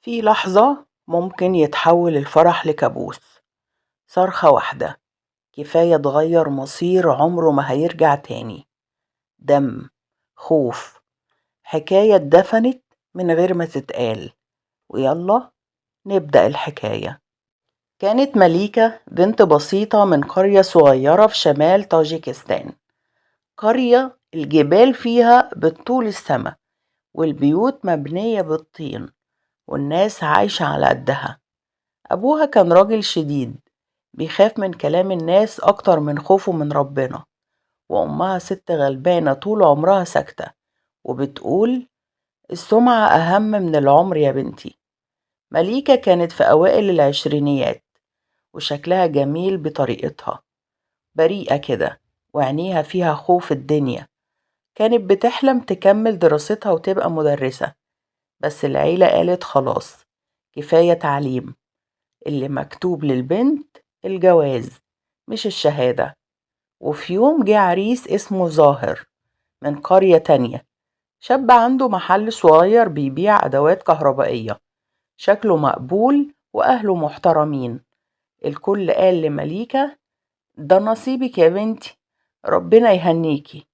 في لحظة ممكن يتحول الفرح لكابوس. صرخة واحدة كفاية تغير مصير عمره ما هيرجع تاني. دم، خوف، حكاية اتدفنت من غير ما تتقال. ويلا نبدأ الحكاية. كانت مليكة بنت بسيطة من قرية صغيرة في شمال طاجيكستان. قرية الجبال فيها بالطول السما، والبيوت مبنية بالطين، والناس عايشة على قدها. أبوها كان راجل شديد، بيخاف من كلام الناس أكتر من خوفه من ربنا. وأمها ست غلبانة طول عمرها ساكتة، وبتقول: السمعة أهم من العمر يا بنتي. مليكة كانت في أوائل العشرينيات، وشكلها جميل بطريقتها، بريئة كده، وعينيها فيها خوف الدنيا. كانت بتحلم تكمل دراستها وتبقى مدرسة، بس العيلة قالت خلاص، كفاية تعليم. اللي مكتوب للبنت الجواز، مش الشهادة. وفي يوم جه عريس اسمه ظاهر من قرية تانية، شاب عنده محل صغير بيبيع أدوات كهربائية. شكله مقبول وأهله محترمين. الكل قال لمليكة: ده نصيبك يا بنتي، ربنا يهنيكي.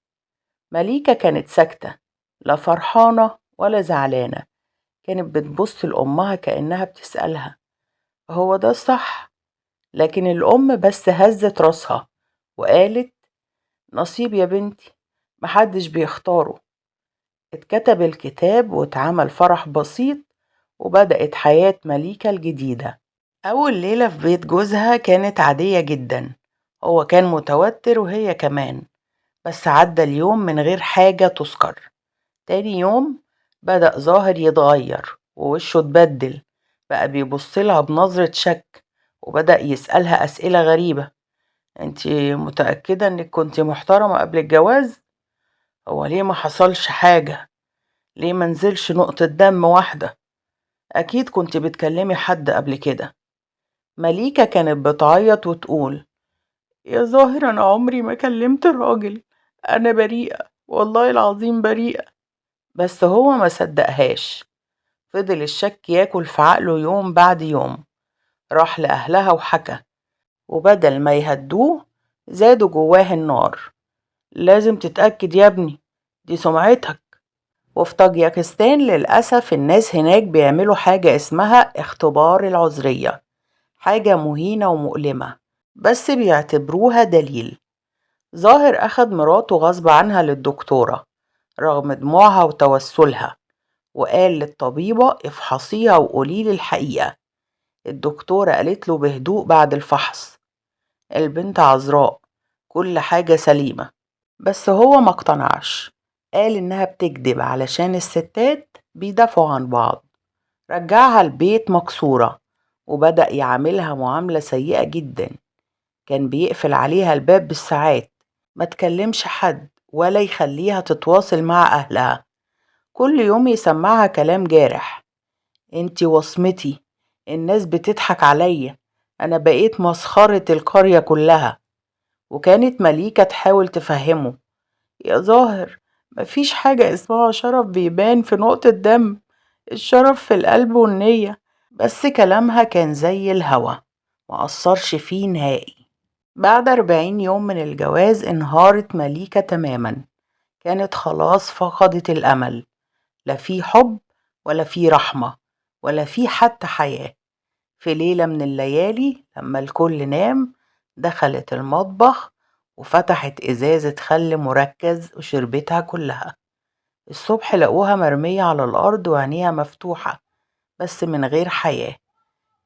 مليكة كانت ساكتة، لا فرحانة ولا زعلانة. كانت بتبص لأمها كأنها بتسألها: هو ده الصح؟ لكن الأم بس هزت راسها وقالت: نصيب يا بنتي، محدش بيختاره. اتكتب الكتاب واتعمل فرح بسيط، وبدأت حياة مليكة الجديدة. أول ليلة في بيت جوزها كانت عادية جدا. هو كان متوتر وهي كمان، بس عدى اليوم من غير حاجة تذكر. تاني يوم بدأ ظاهر يتغير ووشه اتبدل، بقى بيبصلها بنظرة شك، وبدأ يسألها أسئلة غريبة: انتي متأكدة انك كنتي محترمة قبل الجواز؟ هو ليه ما حصلش حاجة؟ ليه منزلش نقطة دم واحدة؟ أكيد كنتي بتكلمي حد قبل كده. مليكة كانت بتعيط وتقول: يا ظاهر أنا عمري ما كلمت راجل، أنا بريئة، والله العظيم بريئة. بس هو ما صدقهاش. فضل الشك ياكل في عقله يوم بعد يوم. راح لأهلها وحكى، وبدل ما يهدوه زادوا جواه النار: لازم تتأكد يا ابني، دي سمعتك. وفي طاجيكستان للأسف الناس هناك بيعملوا حاجة اسمها اختبار العذرية، حاجة مهينة ومؤلمة، بس بيعتبروها دليل. ظاهر أخد مراته غصب عنها للدكتورة رغم دموعها وتوسلها، وقال للطبيبة: افحصيها وقوليلي الحقيقة. الدكتورة قالت له بهدوء بعد الفحص: البنت عذراء، كل حاجة سليمة. بس هو ما اقتنعش، قال إنها بتكذب علشان الستات بيدافعوا عن بعض. رجعها البيت مكسورة، وبدأ يعاملها معاملة سيئة جدا. كان بيقفل عليها الباب بالساعات، ما تكلمش حد ولا يخليها تتواصل مع أهلها. كل يوم يسمعها كلام جارح: انتي وصمتي، الناس بتضحك عليا، أنا بقيت مسخرة القرية كلها. وكانت مليكة تحاول تفهمه: يا ظاهر، مفيش حاجة اسمها شرف بيبان في نقطة دم، الشرف في القلب والنية. بس كلامها كان زي الهوا، مأثرش فيه نهائي. بعد 40 يوم من الجواز انهارت مليكة تماما. كانت خلاص فقدت الأمل، لا في حب ولا في رحمة ولا في حتى حياة. في ليلة من الليالي لما الكل نام، دخلت المطبخ وفتحت إزازة خل مركز وشربتها كلها. الصبح لقوها مرمية على الأرض وعينيها مفتوحة، بس من غير حياة.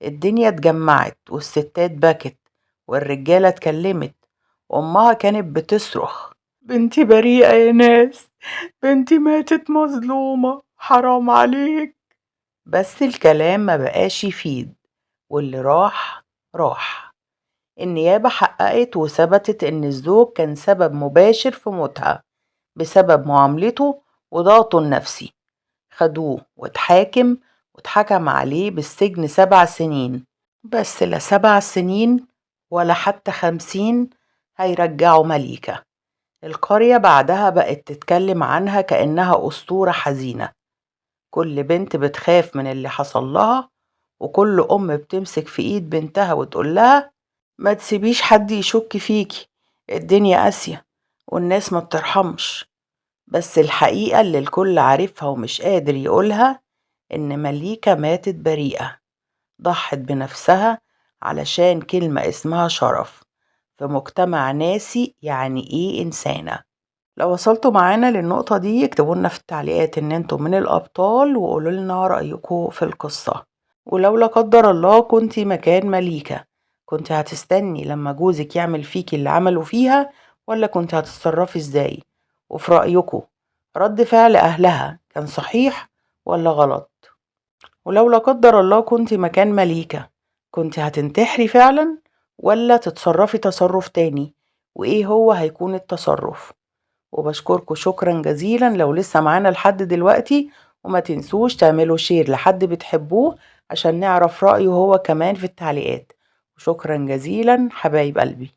الدنيا اتجمعت والستات بكت والرجالة اتكلمت. أمها كانت بتصرخ: بنتي بريئة يا ناس، بنتي ماتت مظلومة، حرام عليك. بس الكلام ما بقاش يفيد، واللي راح راح. النيابة حققت وثبتت إن الزوج كان سبب مباشر في موتها بسبب معاملته وضغطه النفسي. خدوه واتحكم عليه بالسجن 7 سنين. بس لا 7 سنين ولا حتى 50 هيرجعوا مليكة. القرية بعدها بقت تتكلم عنها كأنها أسطورة حزينة. كل بنت بتخاف من اللي حصل لها، وكل أم بتمسك في إيد بنتها وتقول لها ما تسيبيش حد يشك فيكي، الدنيا قاسية والناس ما بترحمش. بس الحقيقة اللي الكل عارفها ومش قادر يقولها إن مليكة ماتت بريئة، ضحت بنفسها علشان كلمة اسمها شرف في مجتمع ناسي يعني إيه إنسانة. لو وصلتوا معانا للنقطة دي اكتبوا لنا في التعليقات إن انتوا من الأبطال وقولوا لنا رأيكم في القصة. ولو لا قدر الله كنتي مكان مليكة، كنت هتستني لما جوزك يعمل فيكي اللي عمله فيها، ولا كنت هتتصرفي ازاي؟ وفي رأيكم رد فعل أهلها كان صحيح ولا غلط؟ ولو لا قدر الله كنتي مكان مليكة، كنت هتنتحري فعلا ولا تتصرفي تصرف تاني؟ وإيه هو هيكون التصرف؟ وبشكركم شكرا جزيلا لو لسه معانا لحد دلوقتي، وما تنسوش تعملوا شير لحد بتحبوه عشان نعرف رأيه هو كمان في التعليقات. وشكرا جزيلا حبايب قلبي.